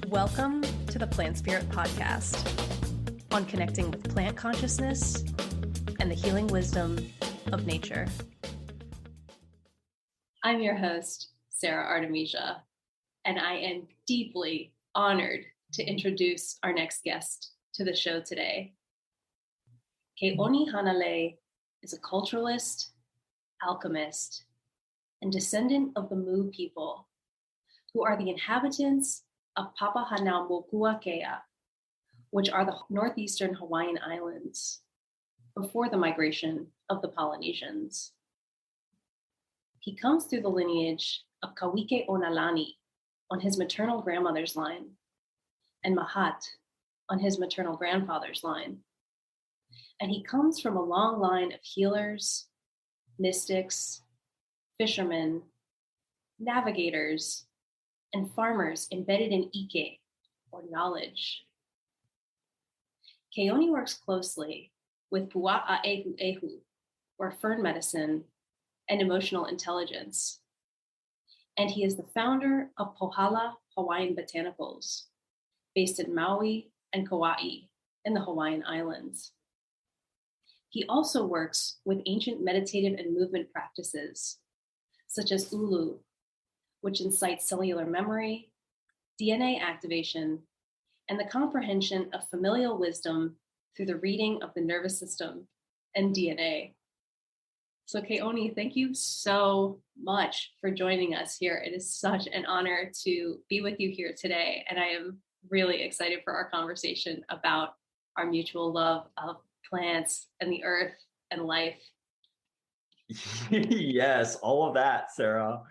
Welcome to the Plant Spirit Podcast on connecting with plant consciousness and the healing wisdom of nature. I'm your host, Sara Artemisia, and I am deeply honored to introduce our next guest to the show today. Kaoni Hanalei is a culturalist, alchemist, and descendant of the Mu people, who are the inhabitants of Papahanaumokuakea, which are the northeastern Hawaiian Islands, before the migration of the Polynesians. He comes through the lineage of Kawike Onalani on his maternal grandmother's line, and Mahat on his maternal grandfather's line. And he comes from a long line of healers, mystics, fishermen, navigators, and farmers embedded in Ike, or knowledge. Kaoni works closely with Pua'aehuehu, or Fern Medicine, and emotional intelligence. And he is the founder of Pohala Hawaiian Botanicals, based in Maui and Kauai in the Hawaiian Islands. He also works with ancient meditative and movement practices, such as Ulu, which incites cellular memory, DNA activation, and the comprehension of familial wisdom through the reading of the nervous system and DNA. So Kaoni, thank you so much for joining us here. It is such an honor to be with you here today, and I am really excited for our conversation about our mutual love of plants and the earth and life. Yes, all of that, Sara.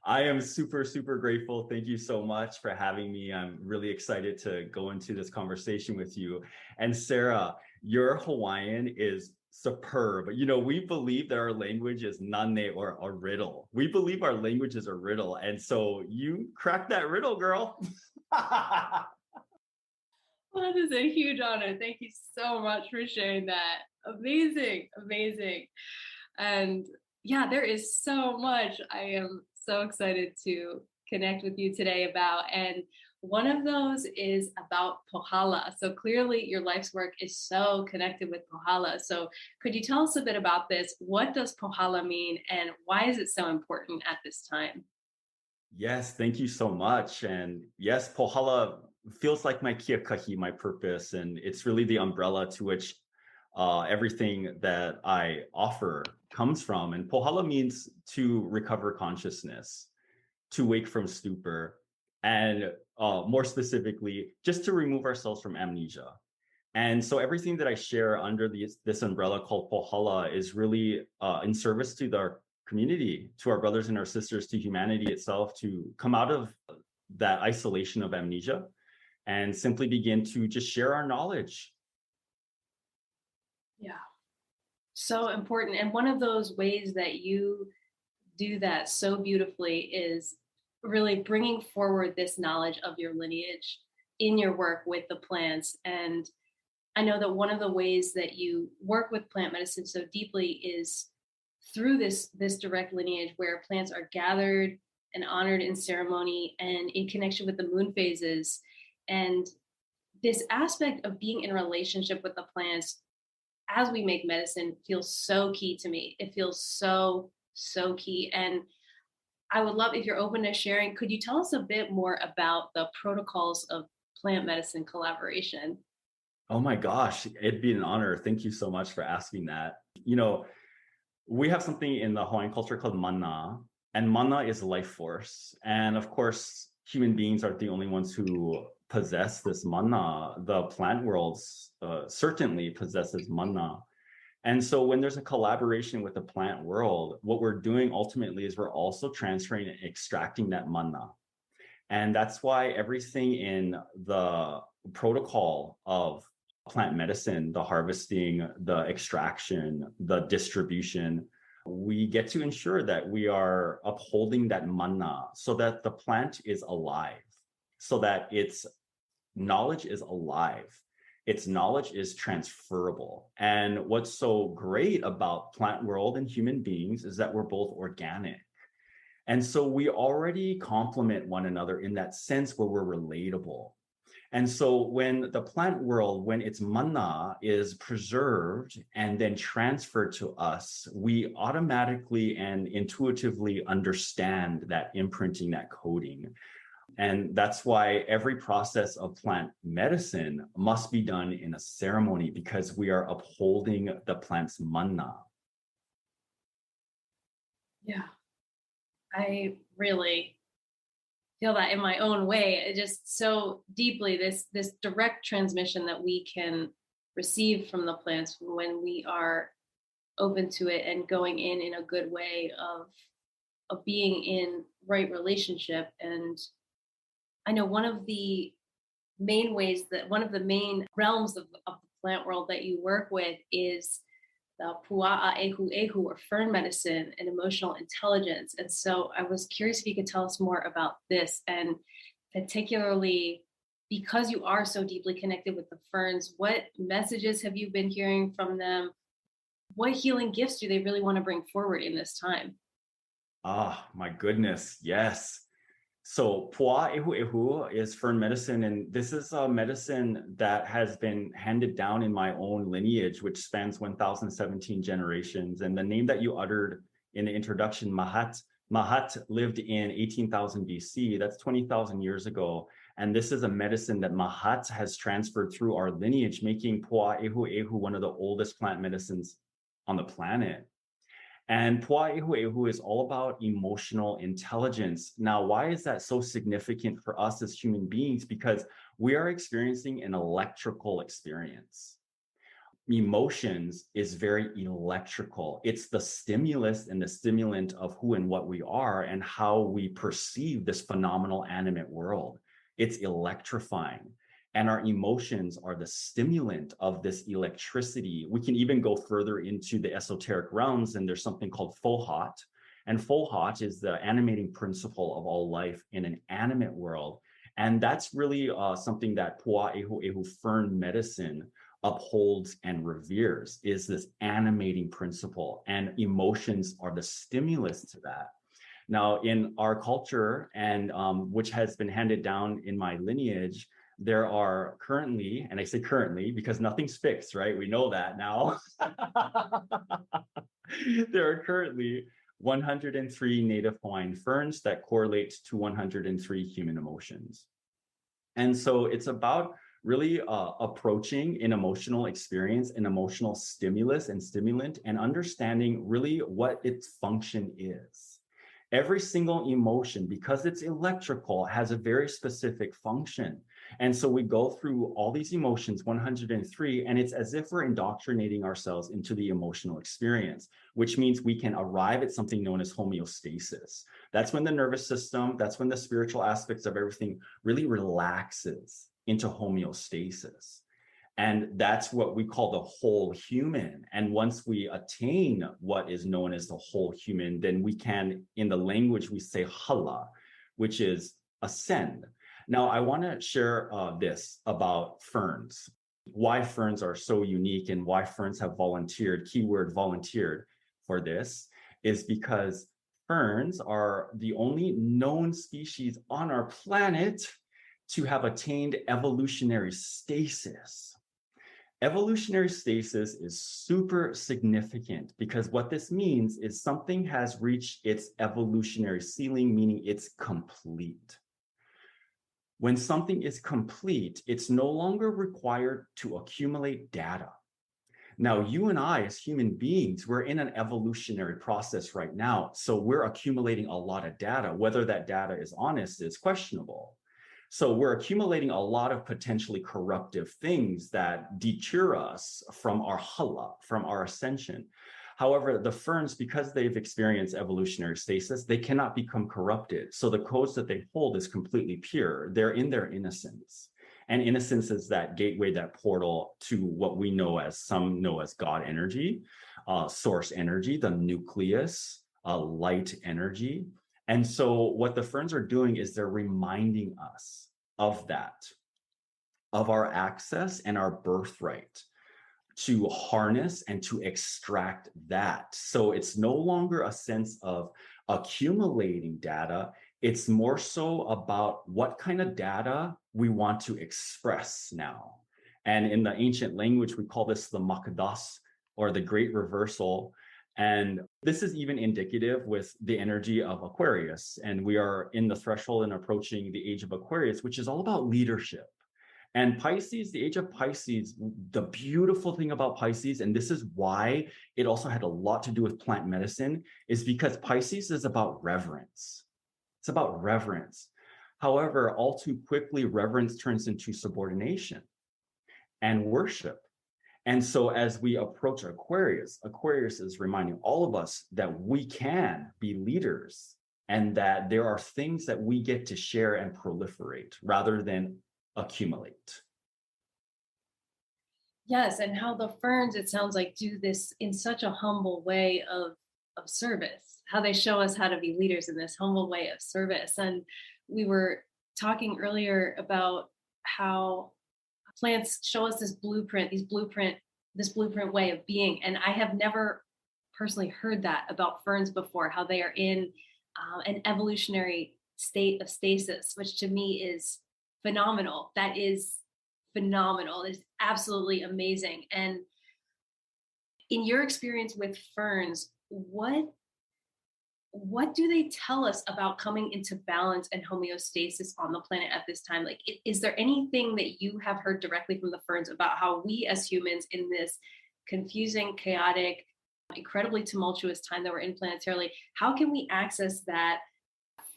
I am super, super grateful. Thank you so much for having me. I'm really excited to go into this conversation with you. And Sara, your Hawaiian is superb. You know, we believe that our language is nane, or a riddle. We believe our language is a riddle. And so you cracked that riddle, girl. Well, that is a huge honor. Thank you so much for sharing that. Amazing, amazing. And yeah, there is so much I am so excited to connect with you today about. And one of those is about Pohala. So clearly your life's work is so connected with Pohala. So could you tell us a bit about this? What does Pohala mean and why is it so important at this time? Yes, thank you so much. And yes, Pohala feels like my kiakahi, my purpose. And it's really the umbrella to which everything that I offer comes from. And Pohala means to recover consciousness, to wake from stupor, and more specifically, just to remove ourselves from amnesia. And so everything that I share under this umbrella called Pohala is really in service to our community, to our brothers and our sisters, to humanity itself, to come out of that isolation of amnesia and simply begin to just share our knowledge. Yeah, so important. And one of those ways that you do that so beautifully is really bringing forward this knowledge of your lineage in your work with the plants. And I know that one of the ways that you work with plant medicine so deeply is through this direct lineage where plants are gathered and honored in ceremony and in connection with the moon phases. And this aspect of being in relationship with the plants as we make medicine feels so key to me. It feels so, so key. And I would love, if you're open to sharing, could you tell us a bit more about the protocols of plant medicine collaboration? Oh my gosh, it'd be an honor. Thank you so much for asking that. You know, we have something in the Hawaiian culture called mana, and mana is life force. And of course, human beings aren't the only ones who possess this mana. The plant world certainly possesses mana. And so when there's a collaboration with the plant world, what we're doing ultimately is we're also transferring and extracting that mana. And that's why everything in the protocol of plant medicine, the harvesting, the extraction, the distribution, we get to ensure that we are upholding that mana so that the plant is alive, so that its knowledge is alive. Its knowledge is transferable. And what's so great about plant world and human beings is that we're both organic. And so we already complement one another in that sense where we're relatable. And so when the plant world, when its mana is preserved and then transferred to us, we automatically and intuitively understand that imprinting, that coding. And that's why every process of plant medicine must be done in a ceremony, because we are upholding the plant's mana. Yeah, I really feel that in my own way. It just so deeply, this direct transmission that we can receive from the plants when we are open to it and going in a good way of being in right relationship. And I know one of the main realms of the plant world that you work with is the Pua'aehuehu, or Fern Medicine, and emotional intelligence. And so I was curious if you could tell us more about this, and particularly because you are so deeply connected with the ferns, what messages have you been hearing from them? What healing gifts do they really want to bring forward in this time? Ah, my goodness. Yes. So Pua'aehuehu is Fern medicine, and this is a medicine that has been handed down in my own lineage, which spans 1,017 generations. And the name that you uttered in the introduction, Mahat lived in 18,000 BC. That's 20,000 years ago. And this is a medicine that Mahat has transferred through our lineage, making Pua'aehuehu one of the oldest plant medicines on the planet. And Pua'aehuehu is all about emotional intelligence. Now, why is that so significant for us as human beings? Because we are experiencing an electrical experience. Emotions is very electrical. It's the stimulus and the stimulant of who and what we are and how we perceive this phenomenal animate world. It's electrifying. And our emotions are the stimulant of this electricity. We can even go further into the esoteric realms, and there's something called Pōhala. And Pōhala is the animating principle of all life in an animate world. And that's really something that Pua'aehuehu Fern medicine upholds and reveres, is this animating principle. And emotions are the stimulus to that. Now, in our culture, and which has been handed down in my lineage, there are currently, and I say currently because nothing's fixed, right? We know that now. There are currently 103 native Hawaiian ferns that correlate to 103 human emotions. And so it's about really approaching an emotional experience, an emotional stimulus and stimulant, and understanding really what its function is. Every single emotion, because it's electrical, has a very specific function. And so we go through all these emotions, 103, and it's as if we're indoctrinating ourselves into the emotional experience, which means we can arrive at something known as homeostasis. That's when the nervous system, that's when the spiritual aspects of everything really relaxes into homeostasis. And that's what we call the whole human. And once we attain what is known as the whole human, then we can, in the language, we say hala, which is ascend. Now, I want to share this about ferns, why ferns are so unique and why ferns have volunteered, keyword volunteered for this, is because ferns are the only known species on our planet to have attained evolutionary stasis. Evolutionary stasis is super significant because what this means is something has reached its evolutionary ceiling, meaning it's complete. When something is complete, it's no longer required to accumulate data. Now, you and I, as human beings, we're in an evolutionary process right now. So we're accumulating a lot of data. Whether that data is honest is questionable. So we're accumulating a lot of potentially corruptive things that deter us from our hala, from our ascension. However, the ferns, because they've experienced evolutionary stasis, they cannot become corrupted. So the codes that they hold is completely pure. They're in their innocence. And innocence is that gateway, that portal to what we know as, some know as God energy, source energy, the nucleus, light energy. And so what the ferns are doing is they're reminding us of that, of our access and our birthright to harness and to extract that. So it's no longer a sense of accumulating data. It's more so about what kind of data we want to express now. And in the ancient language, we call this the makadas, or the great reversal. And this is even indicative with the energy of Aquarius. And we are in the threshold and approaching the age of Aquarius, which is all about leadership. And Pisces, the age of Pisces, the beautiful thing about Pisces, and this is why it also had a lot to do with plant medicine, is because Pisces is about reverence. It's about reverence. However, all too quickly, reverence turns into subordination and worship. And so as we approach Aquarius, Aquarius is reminding all of us that we can be leaders and that there are things that we get to share and proliferate rather than accumulate. Yes, and how the ferns, it sounds like, do this in such a humble way of service, how they show us how to be leaders in this humble way of service. And we were talking earlier about how plants show us this blueprint way of being. And I have never personally heard that about ferns before, how they are in an evolutionary state of stasis, which to me is phenomenal. That is phenomenal. It's absolutely amazing. And in your experience with ferns, what do they tell us about coming into balance and homeostasis on the planet at this time? Like, is there anything that you have heard directly from the ferns about how we as humans in this confusing, chaotic, incredibly tumultuous time that we're in planetarily, how can we access that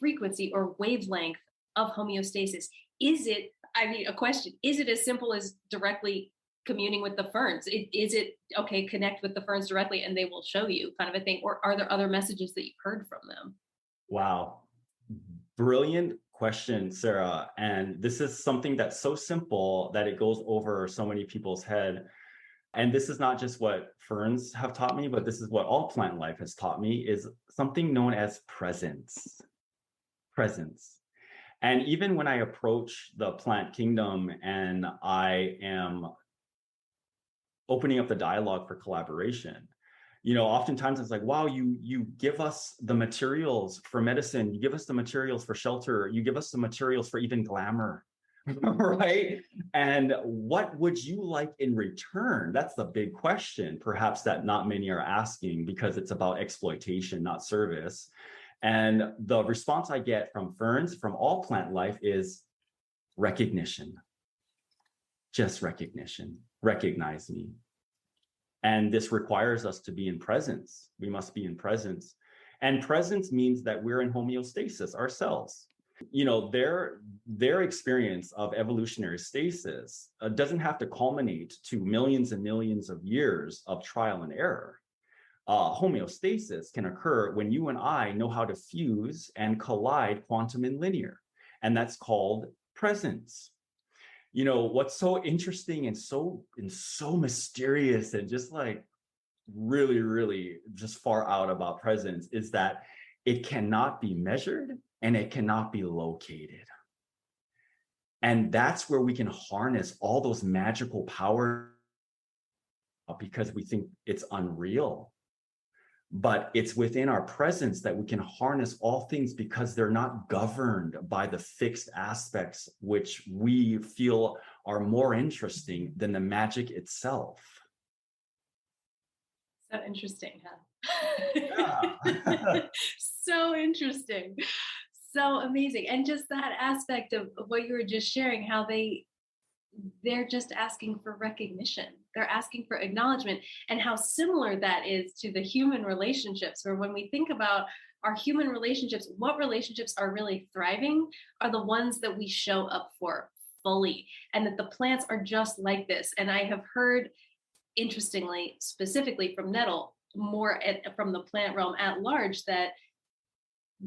frequency or wavelength of homeostasis? Is it, a question, is it as simple as directly communing with the ferns? Is it, okay, connect with the ferns directly and they will show you, kind of a thing? Or are there other messages that you've heard from them? Wow. Brilliant question, Sarah. And this is something that's so simple that it goes over so many people's head. And this is not just what ferns have taught me, but this is what all plant life has taught me, is something known as presence. Presence. And even when I approach the plant kingdom and I am opening up the dialogue for collaboration, oftentimes it's like, wow, you give us the materials for medicine, you give us the materials for shelter, you give us the materials for even glamour, right? And what would you like in return? That's the big question, perhaps, that not many are asking, because it's about exploitation, not service. And the response I get from ferns, from all plant life, is recognition. Just recognition. Recognize me. And this requires us to be in presence. We must be in presence. And presence means that we're in homeostasis ourselves. Their experience of evolutionary stasis doesn't have to culminate to millions and millions of years of trial and error. Homeostasis can occur when you and I know how to fuse and collide quantum and linear, and that's called presence. What's so interesting and so mysterious and just like really, really just far out about presence is that it cannot be measured and it cannot be located. And that's where we can harness all those magical powers, because we think it's unreal. But it's within our presence that we can harness all things, because they're not governed by the fixed aspects which we feel are more interesting than the magic itself. So interesting, huh? Yeah. So interesting. So amazing. And just that aspect of what you were just sharing, how they're just asking for recognition. They're asking for acknowledgement, and how similar that is to the human relationships, where when we think about our human relationships, what relationships are really thriving are the ones that we show up for fully, and that the plants are just like this. And I have heard, interestingly, specifically from Nettle, from the plant realm at large, that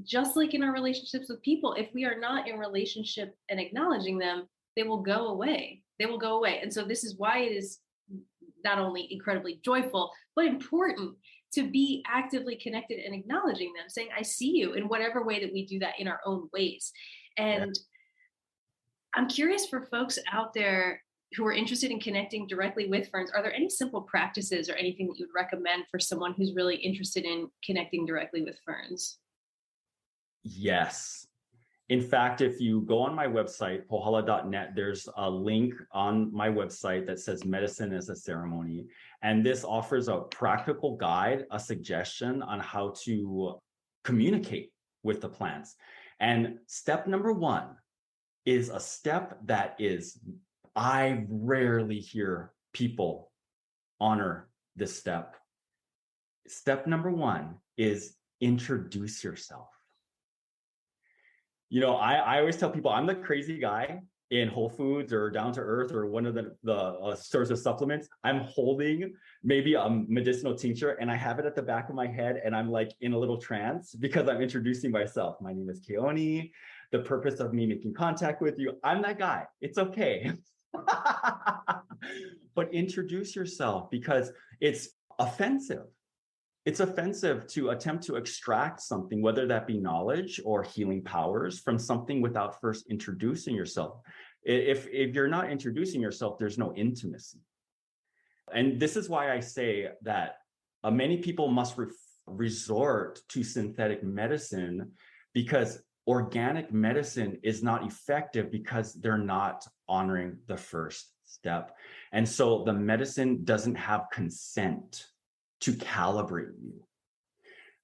just like in our relationships with people, if we are not in relationship and acknowledging them, they will go away. They will go away. And so this is why it is not only incredibly joyful, but important to be actively connected and acknowledging them, saying, I see you, in whatever way that we do that in our own ways. And I'm curious, for folks out there who are interested in connecting directly with ferns, are there any simple practices or anything that you would recommend for someone who's really interested in connecting directly with ferns? Yes. In fact, if you go on my website, pohala.net, there's a link on my website that says medicine as a ceremony. And this offers a practical guide, a suggestion on how to communicate with the plants. And step number one is a step that is, I rarely hear people honor this step. Step number one is introduce yourself. You know, I always tell people I'm the crazy guy in Whole Foods or Down to Earth or one of the stores of supplements. I'm holding maybe a medicinal tincture and I have it at the back of my head and I'm like in a little trance because I'm introducing myself. My name is Kaoni. The purpose of me making contact with you, I'm that guy. It's okay. But introduce yourself because it's offensive. It's offensive to attempt to extract something, whether that be knowledge or healing powers, from something without first introducing yourself. If you're not introducing yourself, there's no intimacy. And this is why I say that many people must resort to synthetic medicine because organic medicine is not effective because they're not honoring the first step. And so the medicine doesn't have consent to calibrate you.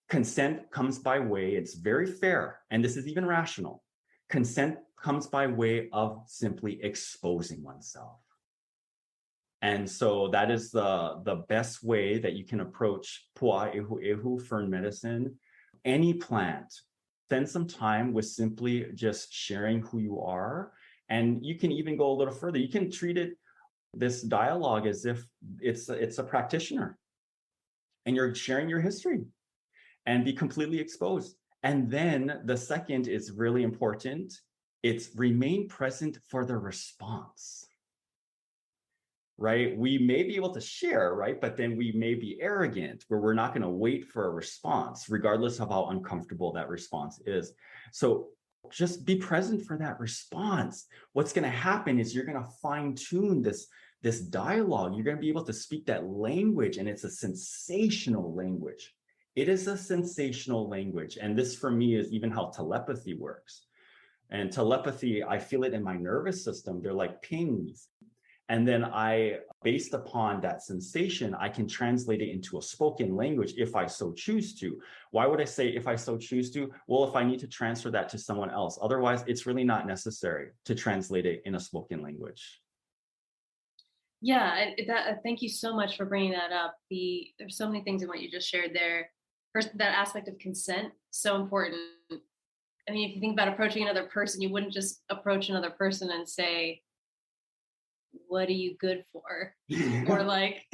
Consent comes by way, it's very fair, and this is even rational. Consent comes by way of simply exposing oneself. And so that is the best way that you can approach Pua'aehuehu, Fern Medicine. Any plant, spend some time with simply just sharing who you are. And you can even go a little further. You can treat this dialogue as if it's a practitioner. And you're sharing your history and be completely exposed. And then the second is really important. It's remain present for the response, right? We may be able to share, right? But then we may be arrogant where we're not going to wait for a response, regardless of how uncomfortable that response is. So just be present for that response. What's going to happen is you're going to fine tune this dialogue. You're going to be able to speak that language, and it's a sensational language. It is a sensational language. And this for me is even how telepathy works. And telepathy, I feel it in my nervous system. They're like pings. And then based upon that sensation, I can translate it into a spoken language if I so choose to. Why would I say if I so choose to? Well, if I need to transfer that to someone else. Otherwise, it's really not necessary to translate it in a spoken language. Yeah, thank you so much for bringing that up. There's so many things in what you just shared there. First, that aspect of consent, so important. I mean, if you think about approaching another person, you wouldn't just approach another person and say, "What are you good for?" or like,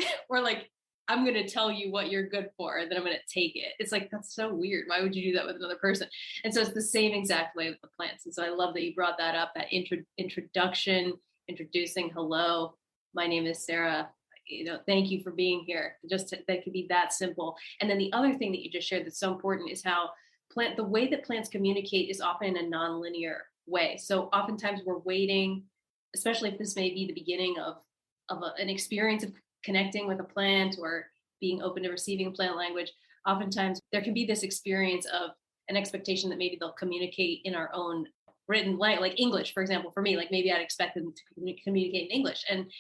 "I'm going to tell you what you're good for, and then I'm going to take it." It's like, that's so weird. Why would you do that with another person? And so it's the same exact way with the plants. And so I love that you brought that up, that introduction, introducing, hello, my name is Sara. Thank you for being here. That could be that simple. And then the other thing that you just shared that's so important is how the way that plants communicate is often in a nonlinear way. So oftentimes we're waiting, especially if this may be the beginning of an experience of connecting with a plant or being open to receiving plant language. Oftentimes there can be this experience of an expectation that maybe they'll communicate in our own written language, like English, for example. For me, like maybe I'd expect them to communicate in English, and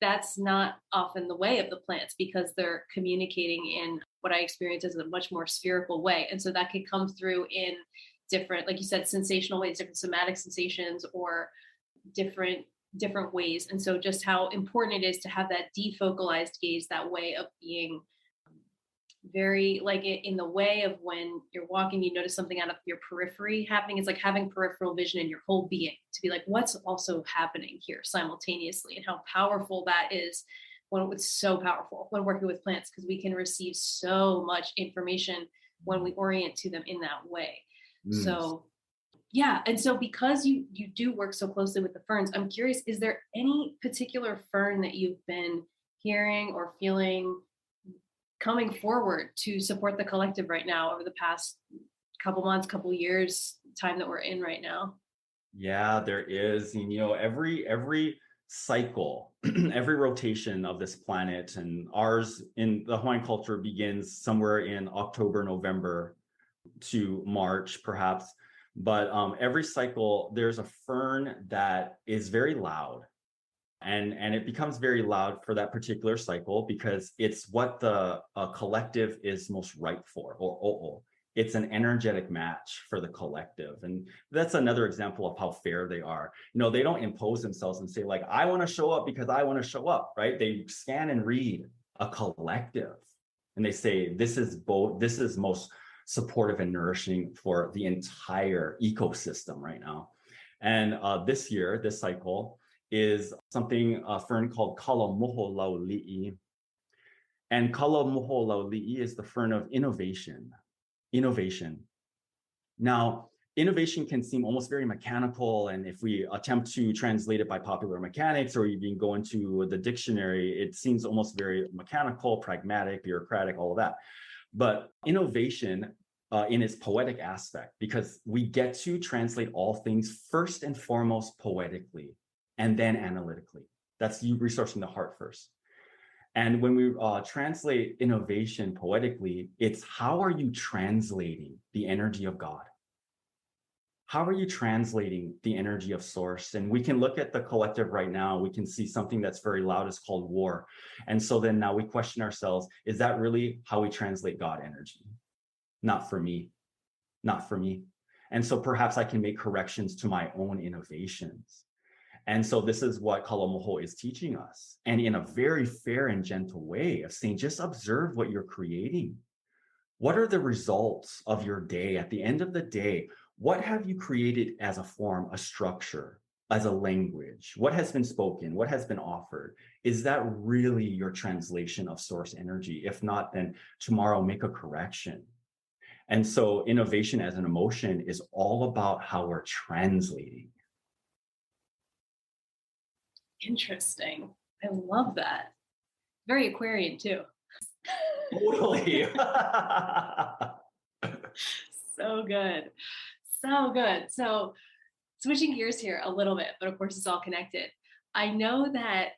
that's not often the way of the plants because they're communicating in what I experience as a much more spherical way. And so that could come through in different, like you said, sensational ways, different somatic sensations or different ways. And so just how important it is to have that defocalized gaze, that way of being very like in the way of when you're walking, you notice something out of your periphery happening. It's like having peripheral vision in your whole being to be like, what's also happening here simultaneously, and how powerful that is when it's so powerful when working with plants, because we can receive so much information when we orient to them in that way. So yeah. And so because you do work so closely with the ferns, I'm curious, is there any particular fern that you've been hearing or feeling coming forward to support the collective right now over the past couple months, couple years, time that we're in right now? Yeah, there is. And, every cycle, every rotation of this planet, and ours in the Hawaiian culture begins somewhere in October, November to March, perhaps. But every cycle, there's a fern that is very loud. And it becomes very loud for that particular cycle because it's what the collective is most ripe for, or o'o. It's an energetic match for the collective. And that's another example of how fair they are. They don't impose themselves and say, like, I want to show up because I want to show up, right? They scan and read a collective. And they say, this is most supportive and nourishing for the entire ecosystem right now. And this cycle, is something a fern called Kalamoholaoli'i. And Kalamoholaoli'i is the fern of innovation. Now, innovation can seem almost very mechanical, and if we attempt to translate it by popular mechanics or even go into the dictionary, it seems almost very mechanical, pragmatic, bureaucratic, all of that. But innovation in its poetic aspect, because we get to translate all things first and foremost poetically, and then analytically. That's you resourcing the heart first. And when we translate innovation poetically, it's how are you translating the energy of God? How are you translating the energy of source? And we can look at the collective right now. We can see something that's very loud is called war. And so then now we question ourselves, is that really how we translate God energy? Not for me. Not for me. And so perhaps I can make corrections to my own innovations. And so this is what Kalamoho is teaching us. And in a very fair and gentle way of saying, just observe what you're creating. What are the results of your day? At the end of the day, what have you created as a form, a structure, as a language? What has been spoken? What has been offered? Is that really your translation of source energy? If not, then tomorrow make a correction. And so innovation as an emotion is all about how we're translating. Interesting. I love that. Very Aquarian too. Totally. So good. So good. So switching gears here a little bit, but of course it's all connected. I know that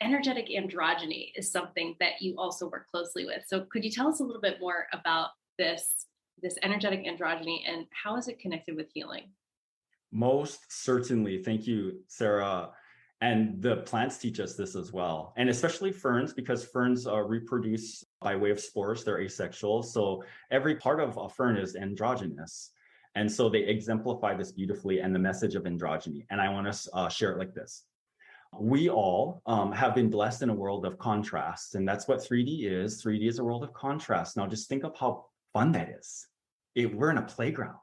energetic androgyny is something that you also work closely with. So could you tell us a little bit more about this energetic androgyny and how is it connected with healing? Most certainly. Thank you, Sara. And the plants teach us this as well. And especially ferns, because ferns reproduce by way of spores. They're asexual. So every part of a fern is androgynous. And so they exemplify this beautifully and the message of androgyny. And I want to share it like this. We all have been blessed in a world of contrast. And that's what 3D is. 3D is a world of contrast. Now just think of how fun that is. We're in a playground.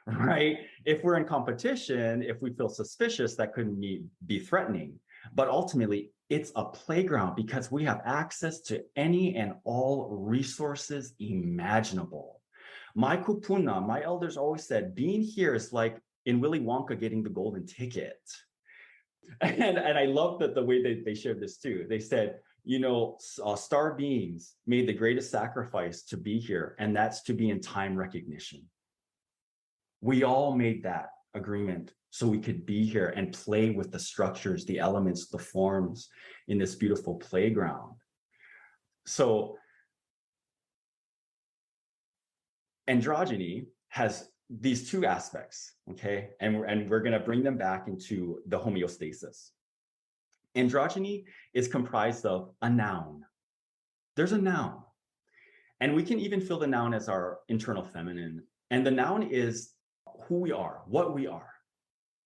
Right? If we're in competition, if we feel suspicious, that could be threatening. But ultimately, it's a playground because we have access to any and all resources imaginable. My kupuna, my elders always said, being here is like in Willy Wonka getting the golden ticket. And I love that the way they shared this too. They said, star beings made the greatest sacrifice to be here, and that's to be in time recognition. We all made that agreement so we could be here and play with the structures, the elements, the forms in this beautiful playground. So androgyny has these two aspects, okay? And we're going to bring them back into the homeostasis. Androgyny is comprised of a noun. There's a noun. And we can even feel the noun as our internal feminine. And the noun is who we are, what we are.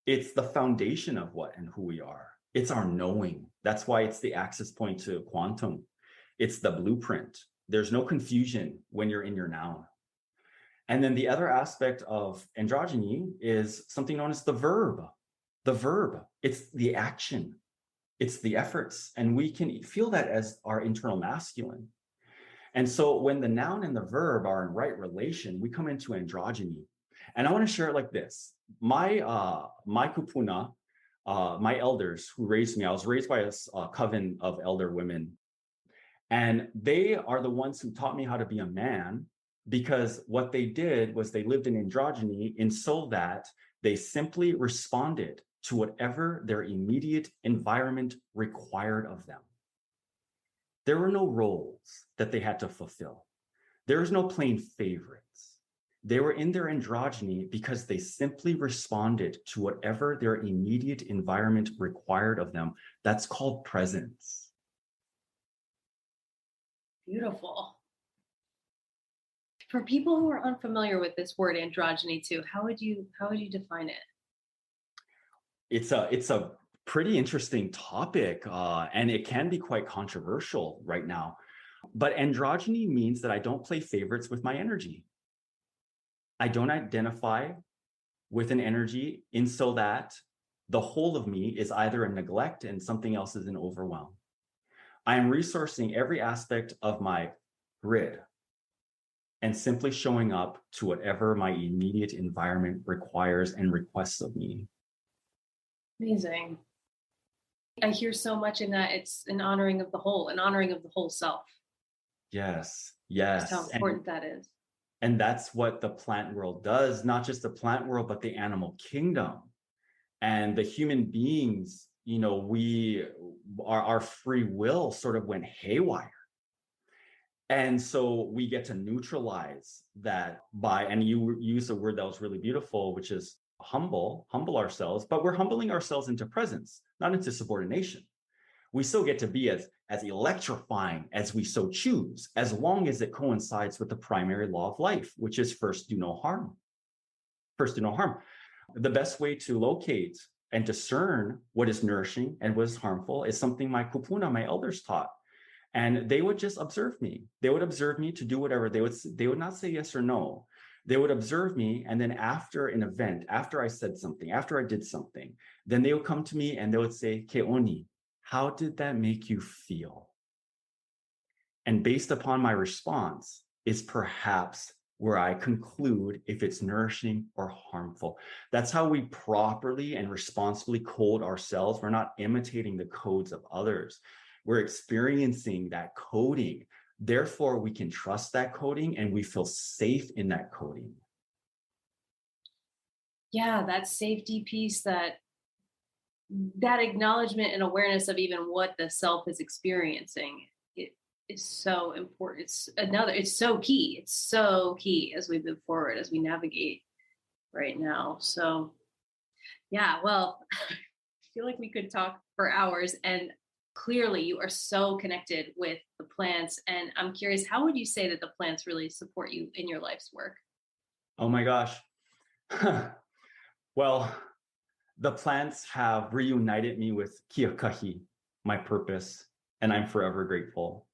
It's the foundation of what and who we are. It's our knowing. That's why it's the access point to quantum. It's the blueprint. There's no confusion when you're in your noun. And then the other aspect of androgyny is something known as the verb. The verb, it's the action. It's the efforts. And we can feel that as our internal masculine. And so when the noun and the verb are in right relation, we come into androgyny. And I want to share it like this. My kupuna, my elders who raised me, I was raised by a coven of elder women. And they are the ones who taught me how to be a man, because what they did was they lived in androgyny in so that they simply responded to whatever their immediate environment required of them. There were no roles that they had to fulfill. There was no playing favorites. They were in their androgyny because they simply responded to whatever their immediate environment required of them. That's called presence. Beautiful. For people who are unfamiliar with this word androgyny too, how would you define it? It's a pretty interesting topic, and it can be quite controversial right now. But androgyny means that I don't play favorites with my energy. I don't identify with an energy in so that the whole of me is either a neglect and something else is an overwhelm. I am resourcing every aspect of my grid and simply showing up to whatever my immediate environment requires and requests of me. Amazing. I hear so much in that it's an honoring of the whole, an honoring of the whole self. Yes. Just how important that is. And that's what the plant world does, not just the plant world, but the animal kingdom. And the human beings, our free will sort of went haywire. And so we get to neutralize that and you use a word that was really beautiful, which is humble ourselves, but we're humbling ourselves into presence, not into subordination. We still get to be as electrifying as we so choose, as long as it coincides with the primary law of life, which is first do no harm. First do no harm. The best way to locate and discern what is nourishing and what is harmful is something my kupuna, my elders, taught. And they would just observe me. They would observe me to do whatever. They would not say yes or no. They would observe me. And then after an event, after I said something, after I did something, then they would come to me and they would say, Kaoni, how did that make you feel? And based upon my response is perhaps where I conclude if it's nourishing or harmful. That's how we properly and responsibly code ourselves. We're not imitating the codes of others. We're experiencing that coding. Therefore, we can trust that coding and we feel safe in that coding. Yeah, that safety piece, that acknowledgement and awareness of even what the self is experiencing, it is so important. It's so key. It's so key as we move forward, as we navigate right now. So yeah, well, I feel like we could talk for hours, and clearly you are so connected with the plants. And I'm curious, how would you say that the plants really support you in your life's work? Oh my gosh. Well, the plants have reunited me with Kiakahi, my purpose, and I'm forever grateful.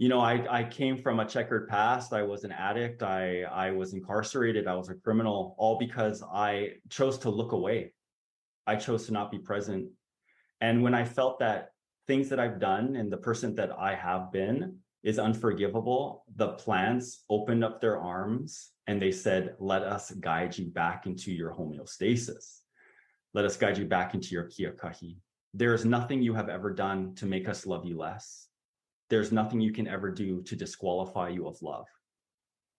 I came from a checkered past. I was an addict. I was incarcerated. I was a criminal, all because I chose to look away. I chose to not be present. And when I felt that things that I've done and the person that I have been is unforgivable, the plants opened up their arms and they said, let us guide you back into your homeostasis. Let us guide you back into your kiakahi. There is nothing you have ever done to make us love you less. There's nothing you can ever do to disqualify you of love.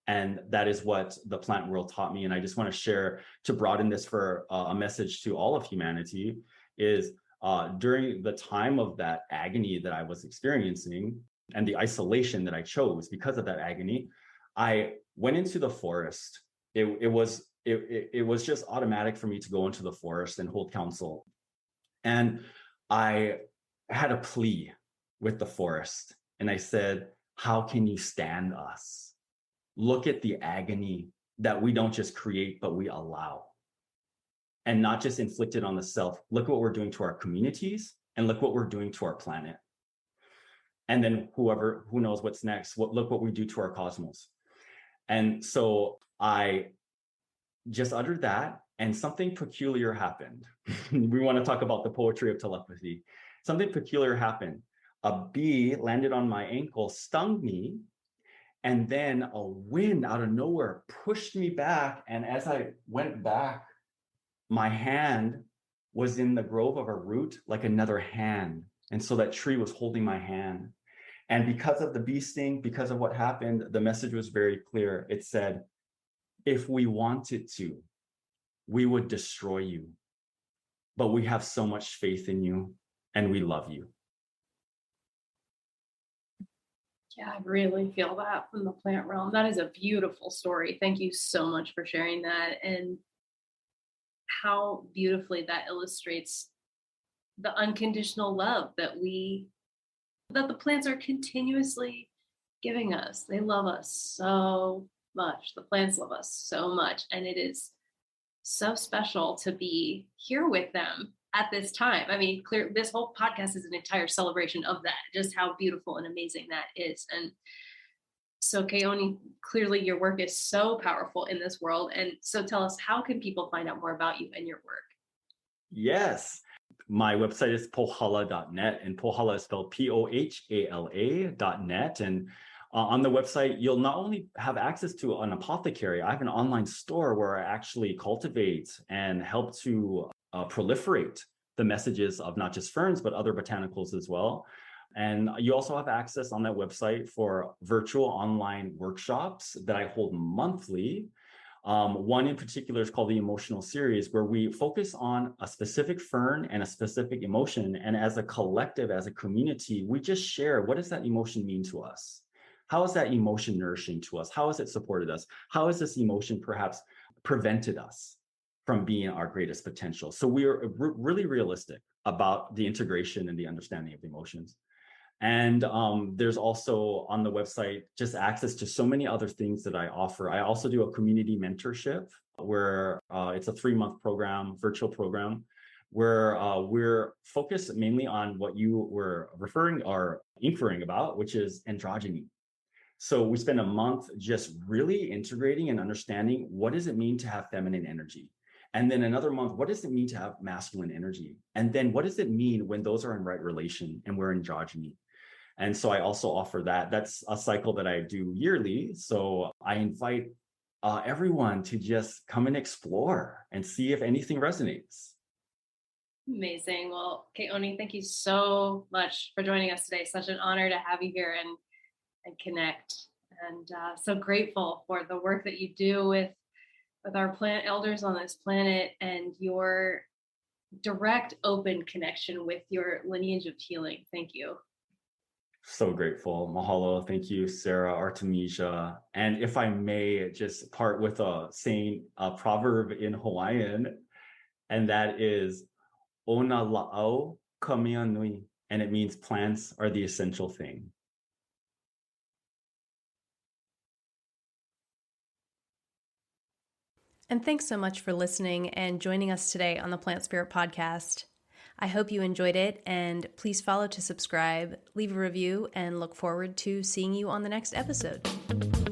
And that is what the plant world taught me. And I just want to share, to broaden this for a message to all of humanity, is during the time of that agony that I was experiencing and the isolation that I chose because of that agony, I went into the forest. It was just automatic for me to go into the forest and hold counsel. And I had a plea with the forest. And I said, how can you stand us? Look at the agony that we don't just create, but we allow. And not just inflicted on the self. Look what we're doing to our communities and look what we're doing to our planet. And then who knows what's next? Look what we do to our cosmos. And so I just uttered that, and something peculiar happened. We want to talk about the poetry of telepathy. Something peculiar happened. A bee landed on my ankle, stung me, and then a wind out of nowhere pushed me back. And as I went back, my hand was in the grove of a root, like another hand. And so that tree was holding my hand. And because of the bee sting, because of what happened, the message was very clear. It said, if we wanted to, we would destroy you. But we have so much faith in you and we love you. Yeah, I really feel that from the plant realm. That is a beautiful story. Thank you so much for sharing that, and how beautifully that illustrates the unconditional love that the plants are continuously giving us. They love us so much. The plants love us so much, and it is so special to be here with them at this time. I mean, this whole podcast is an entire celebration of that, just how beautiful and amazing that is. And so, Kaoni, clearly your work is so powerful in this world. And so tell us, how can people find out more about you and your work? Yes. My website is pohala.net, and Pohala is spelled Pohala.net. And on the website, you'll not only have access to an apothecary, I have an online store where I actually cultivate and help to proliferate the messages of not just ferns, but other botanicals as well. And you also have access on that website for virtual online workshops that I hold monthly. One in particular is called the Emotional Series, where we focus on a specific fern and a specific emotion. And as a collective, as a community, we just share, what does that emotion mean to us? How is that emotion nourishing to us? How has it supported us? How has this emotion perhaps prevented us from being our greatest potential? So we are really realistic about the integration and the understanding of the emotions. And there's also on the website just access to so many other things that I offer. I also do a community mentorship where it's a 3-month program, virtual program, where we're focused mainly on what you were referring or inquiring about, which is androgyny. So we spend a month just really integrating and understanding, what does it mean to have feminine energy? And then another month, what does it mean to have masculine energy? And then what does it mean when those are in right relation and we're androgyny? And so I also offer that. That's a cycle that I do yearly. So I invite everyone to just come and explore and see if anything resonates. Amazing. Well, Kaoni, thank you so much for joining us today. Such an honor to have you here and connect. And so grateful for the work that you do with our plant elders on this planet, and your direct, open connection with your lineage of healing. Thank you. So grateful. Mahalo. Thank you, Sara, Artemisia. And if I may just part with a proverb in Hawaiian, and that is Ona la'au ka mea nui. And it means plants are the essential thing. And thanks so much for listening and joining us today on the Plant Spirit Podcast. I hope you enjoyed it, and please follow to subscribe, leave a review, and look forward to seeing you on the next episode.